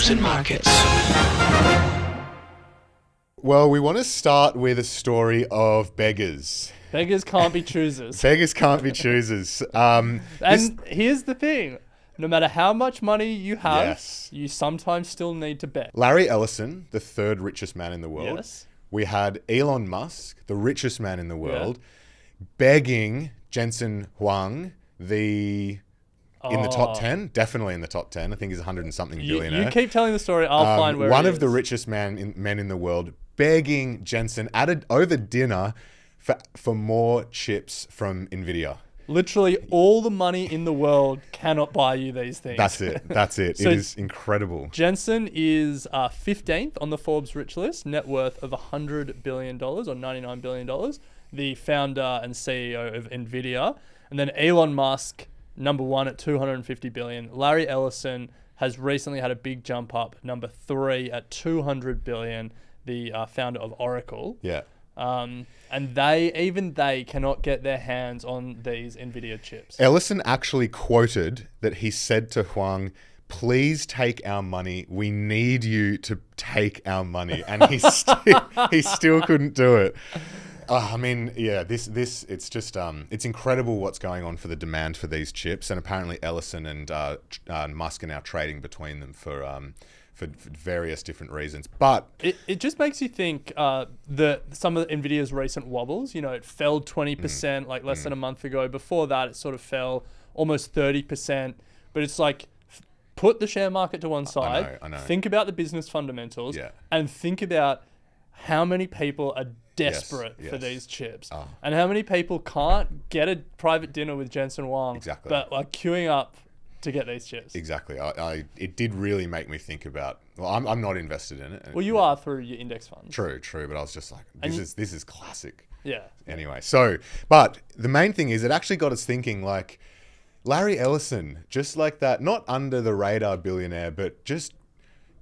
stocks and markets. Well, we want to start with a story of beggars. Beggars can't be choosers. Beggars can't be choosers. And here's the thing. No matter how much money you have, Yes. you sometimes still need to bet. Larry Ellison, the third richest man in the world. Yes. We had Elon Musk, the richest man in the world, begging Jensen Huang, in the top 10, definitely in the top 10. I think he's 100 and something billionaire. You keep telling the story, I'll find where one it of the is. richest men in the world, begging Jensen over dinner for more chips from Nvidia. Literally all the money in the world cannot buy you these things. That's it. So it is incredible. Jensen is 15th on the Forbes rich list, net worth of $100 billion or $99 billion, the founder and CEO of Nvidia. And then Elon Musk, number one at $250 billion. Larry Ellison has recently had a big jump up, number 3 at $200 billion, the founder of Oracle. Yeah. And they cannot get their hands on these Nvidia chips. Ellison actually quoted that he said to Huang, "Please take our money. We need you to take our money." And he still couldn't do it. I mean, yeah, this it's just it's incredible what's going on for the demand for these chips, and apparently Ellison and Musk are now trading between them for various different reasons. But it just makes you think that some of Nvidia's recent wobbles, it fell 20% like less than a month ago. Before that, it sort of fell almost 30%. But it's like, put the share market to one side, I know. think about the business fundamentals, Yeah. and think about how many people are desperate for yes. these chips. And how many people can't get a private dinner with Jensen Huang, Exactly. but are queuing up to get these chips. exactly, it did really make me think about. Well, I'm not invested in it. Well, you are through your index funds. True, but I was just like, this is classic. Yeah. Anyway, but the main thing is it actually got us thinking, like, Larry Ellison, just like that, not under the radar billionaire, but just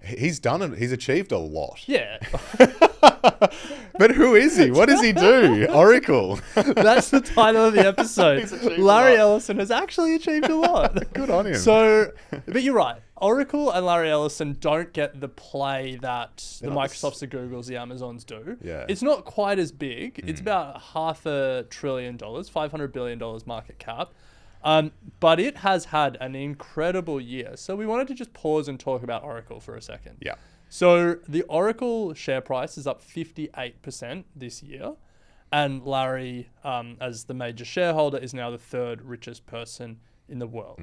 he's done it. He's achieved a lot. Yeah. But who is he? What does he do? Oracle. That's the title of the episode. He's achieved a Larry lot. Ellison has actually achieved a lot. Good on him. So, but you're right. Oracle and Larry Ellison don't get the play that the Microsofts, the Googles, the Amazons do. Yeah. It's not quite as big. It's about $500 billion, $500 billion market cap. But it has had an incredible year. So we wanted to just pause and talk about Oracle for a second. Yeah. So the Oracle share price is up 58% this year. And Larry, as the major shareholder, is now the third richest person in the world.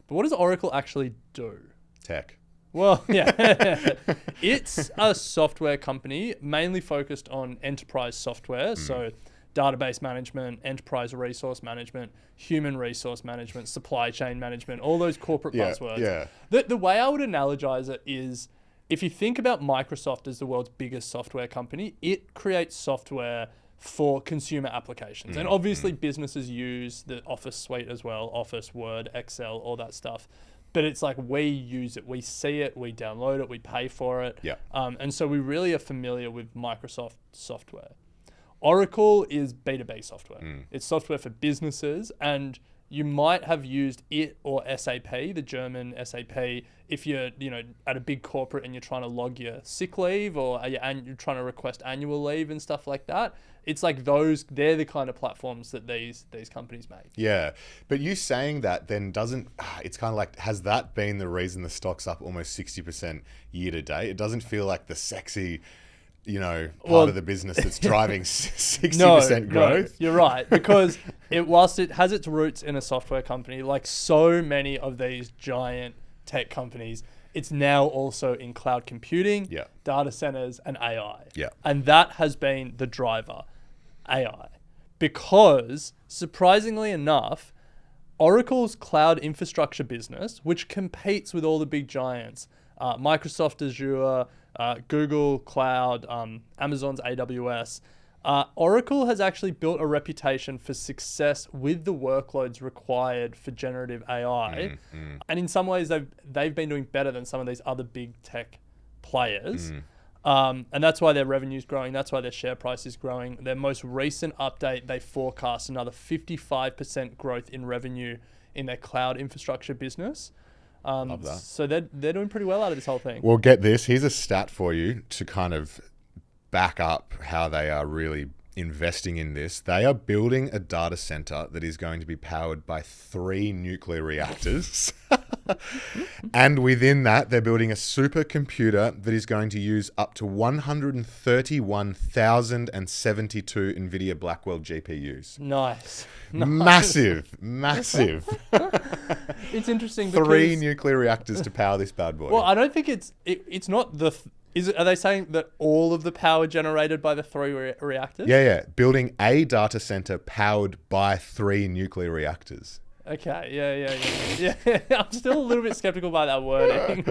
But what does Oracle actually do? Tech. Well, yeah. It's a software company mainly focused on enterprise software. So database management, enterprise resource management, human resource management, supply chain management, all those corporate buzzwords. Yeah. The way I would analogize it is, if you think about Microsoft as the world's biggest software company, it creates software for consumer applications. And obviously businesses use the Office suite as well, Office, Word, Excel, all that stuff. But it's like, we use it, we see it, we download it, we pay for it. Yeah. And so we really are familiar with Microsoft software. Oracle is B2B software. It's software for businesses, and you might have used it or SAP, the German SAP, if you're at a big corporate and you're trying to log your sick leave, or you're trying to request annual leave and stuff like that. It's like they're the kind of platforms that these companies make. Yeah. But you saying that then it's kind of like, has that been the reason the stock's up almost 60% year to date? It doesn't feel like the sexy, part of the business that's driving 60% growth. No, you're right. Because whilst it has its roots in a software company, like so many of these giant tech companies, it's now also in cloud computing, data centers, and AI. Yeah. And that has been the driver, AI. Because, surprisingly enough, Oracle's cloud infrastructure business, which competes with all the big giants, Microsoft Azure, Google Cloud, Amazon's AWS, Oracle has actually built a reputation for success with the workloads required for generative AI. And in some ways, they've been doing better than some of these other big tech players. And that's why their revenue's growing. That's why their share price is growing. Their most recent update, they forecast another 55% growth in revenue in their cloud infrastructure business. Love that. So they're doing pretty well out of this whole thing. Well, get this. Here's a stat for you to kind of back up how they are really investing in this. They are building a data center that is going to be powered by 3 nuclear reactors. And within that, they're building a supercomputer that is going to use up to 131,072 NVIDIA Blackwell GPUs. Nice. Massive. It's interesting because 3 nuclear reactors to power this bad boy. well, I don't think it's not the. Are they saying that all of the power generated by the 3 reactors? Yeah. Building a data center powered by 3 nuclear reactors. Okay. Yeah. I'm still a little bit skeptical by that wording.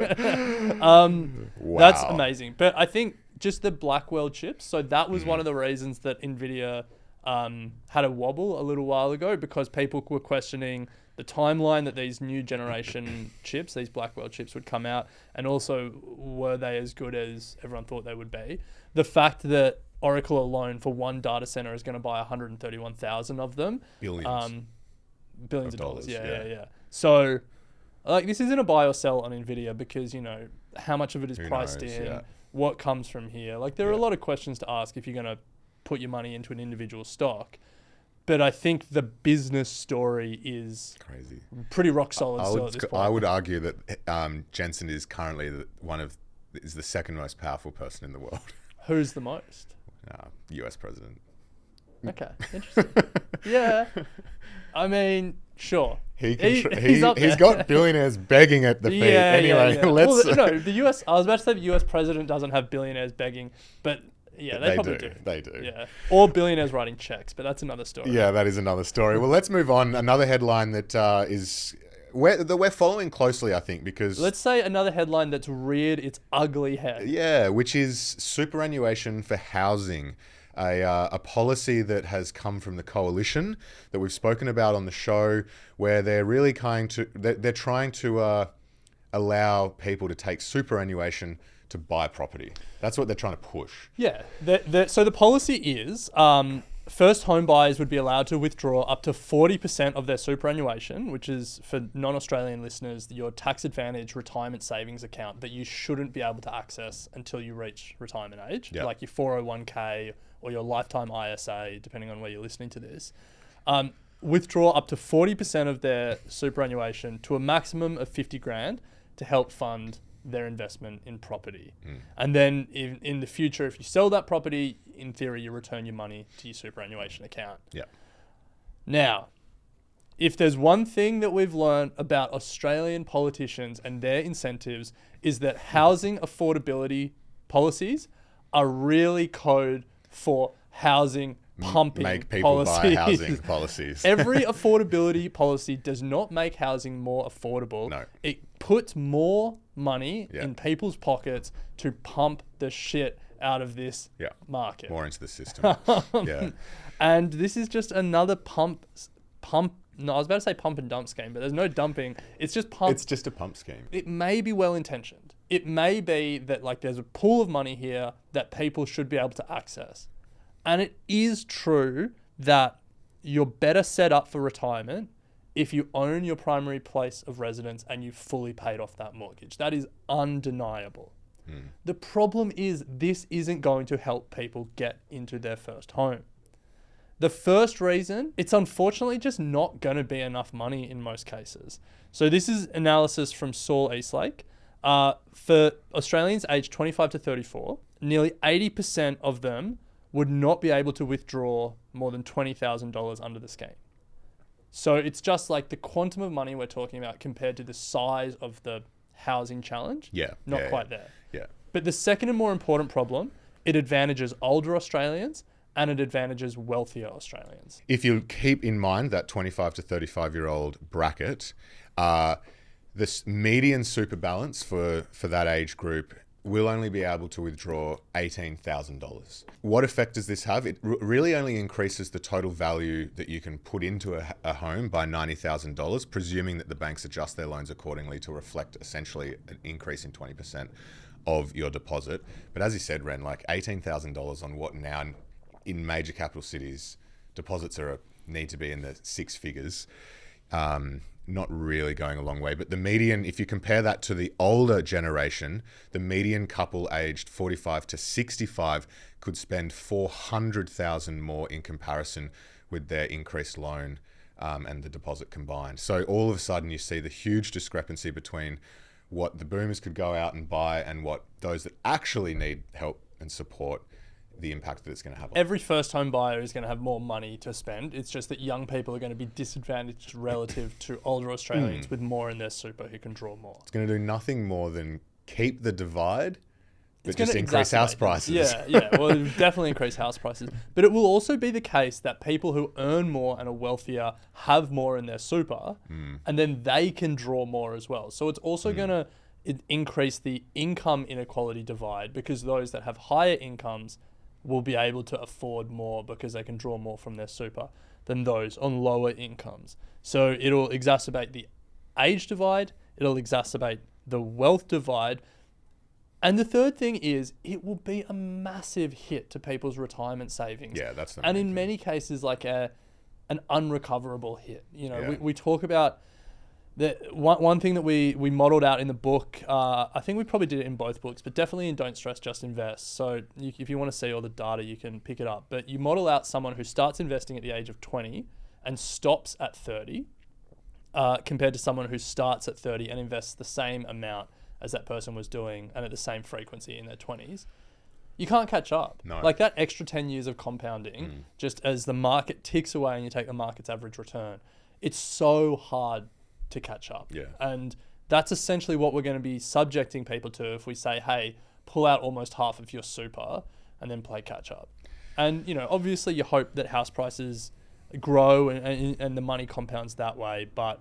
Wow. That's amazing. But I think just the Blackwell chips. So that was one of the reasons that Nvidia had a wobble a little while ago, because people were questioning the timeline that these new generation chips, these Blackwell chips, would come out, and also were they as good as everyone thought they would be. The fact that Oracle alone for one data center is going to buy 131,000 of them. Billions of dollars. Yeah. So, like, this isn't a buy or sell on Nvidia, because, you know, how much of it is priced in, what comes from here. Like, there are a lot of questions to ask if you're going to put your money into an individual stock. But I think the business story is crazy, pretty rock solid still at this point. I would argue that Jensen is currently is the second most powerful person in the world. Who's the most? US president. Okay, interesting. Yeah, I mean, sure. He's got billionaires begging at the feet. Anyway, let's. Well, no, the US. I was about to say the US president doesn't have billionaires begging, but yeah, they probably do. They do. Yeah, or billionaires writing checks, but that's another story. Yeah, that is another story. Well, let's move on. Another headline that we're following closely, I think, because let's say another headline that's reared its ugly head. Yeah, which is superannuation for housing. A policy that has come from the coalition that we've spoken about on the show, where they're really trying to allow people to take superannuation to buy property. That's what they're trying to push. Yeah. So the policy is first home buyers would be allowed to withdraw up to 40% of their superannuation, which is, for non-Australian listeners, your tax advantage retirement savings account that you shouldn't be able to access until you reach retirement age, like your 401k or your lifetime ISA, depending on where you're listening to this. Withdraw up to 40% of their superannuation to a maximum of 50 grand to help fund their investment in property. And then in the future, if you sell that property, in theory, you return your money to your superannuation account. Yeah. Now, if there's one thing that we've learned about Australian politicians and their incentives, is that housing affordability policies are really code for housing pumping make people policies. buy housing policies. Every affordability policy does not make housing more affordable. No. It puts more money in people's pockets to pump the shit out of this market. More into the system. And this is just another pump. No, I was about to say pump and dump scheme, but there's no dumping. It's just pump. It's just a pump scheme. It may be well intentioned. It may be that, like, there's a pool of money here that people should be able to access. And it is true that you're better set up for retirement if you own your primary place of residence and you've fully paid off that mortgage. That is undeniable. The problem is this isn't going to help people get into their first home. The first reason, it's unfortunately just not going to be enough money in most cases. So this is analysis from Saul Eastlake. For Australians aged 25 to 34, nearly 80% of them would not be able to withdraw more than $20,000 under the scheme. So it's just like the quantum of money we're talking about compared to the size of the housing challenge. Not quite there. Yeah. But the second and more important problem, it advantages older Australians and it advantages wealthier Australians. If you keep in mind that 25 to 35-year-old bracket, this median super balance for that age group will only be able to withdraw $18,000. What effect does this have? It really only increases the total value that you can put into a home by $90,000, presuming that the banks adjust their loans accordingly to reflect essentially an increase in 20% of your deposit. But as you said, Ren, like $18,000 on what now in major capital cities, deposits need to be in the 6 figures. not really going a long way. But the median, if you compare that to the older generation, the median couple aged 45 to 65 could spend $400,000 more in comparison with their increased loan and the deposit combined. So all of a sudden you see the huge discrepancy between what the boomers could go out and buy and what those that actually need help and support, the impact that it's going to have on. Every first home buyer is going to have more money to spend. It's just that young people are going to be disadvantaged relative to older Australians with more in their super who can draw more. It's going to do nothing more than keep the divide, but It's just gonna increase house exacerbate them. prices. Yeah. Well, it will definitely increase house prices. But it will also be the case that people who earn more and are wealthier have more in their super, and then they can draw more as well. So it's also going to increase the income inequality divide, because those that have higher incomes will be able to afford more because they can draw more from their super than those on lower incomes. So it'll exacerbate the age divide, it'll exacerbate the wealth divide. And the third thing is, it will be a massive hit to people's retirement savings. Yeah, that's the and main in thing. many cases, like an unrecoverable hit. You know, Yeah. we talk about the one thing that we modeled out in the book. I think we probably did it in both books, but definitely in Don't Stress, Just Invest. So if you want to see all the data, you can pick it up. But you model out someone who starts investing at the age of 20 and stops at 30, compared to someone who starts at 30 and invests the same amount as that person was doing and at the same frequency in their 20s. You can't catch up. No. Like that extra 10 years of compounding, just as the market ticks away and you take the market's average return, it's so hard to catch up. Yeah. And that's essentially what we're going to be subjecting people to if we say, hey, pull out almost half of your super and then play catch up. And, you know, obviously you hope that house prices grow and the money compounds that way. But,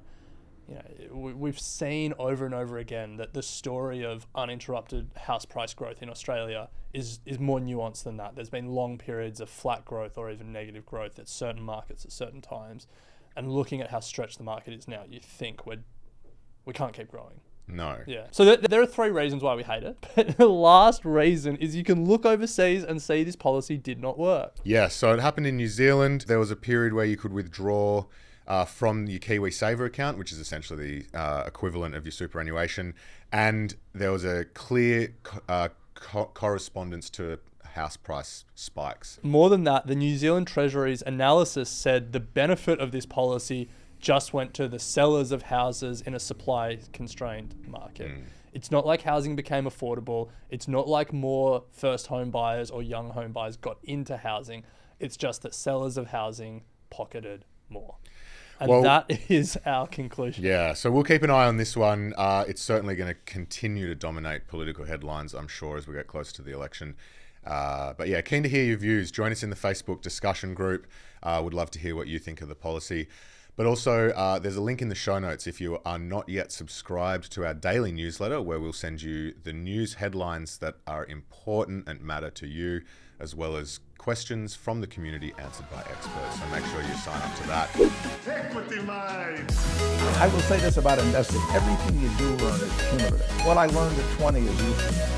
you know, we've seen over and over again that the story of uninterrupted house price growth in Australia is more nuanced than that. There's been long periods of flat growth or even negative growth at certain markets at certain times. And looking at how stretched the market is now, you think we can't keep growing. No. Yeah. So there are three reasons why we hate it. But the last reason is you can look overseas and see this policy did not work. Yeah, so it happened in New Zealand. There was a period where you could withdraw from your KiwiSaver account, which is essentially the equivalent of your superannuation. And there was a clear correspondence to house price spikes. More than that, the New Zealand Treasury's analysis said the benefit of this policy just went to the sellers of houses in a supply-constrained market. It's not like housing became affordable. It's not like more first home buyers or young home buyers got into housing. It's just that sellers of housing pocketed more. And that is our conclusion. Yeah, so we'll keep an eye on this one. It's certainly going to continue to dominate political headlines, I'm sure, as we get closer to the election. But yeah, keen to hear your views. Join us in the Facebook discussion group. Would love to hear what you think of the policy. But also, there's a link in the show notes if you are not yet subscribed to our daily newsletter, where we'll send you the news headlines that are important and matter to you, as well as questions from the community answered by experts. So make sure you sign up to that. Equity line. I will say this about investing. Everything you do learn is cumulative. What I learned at 20 is useful.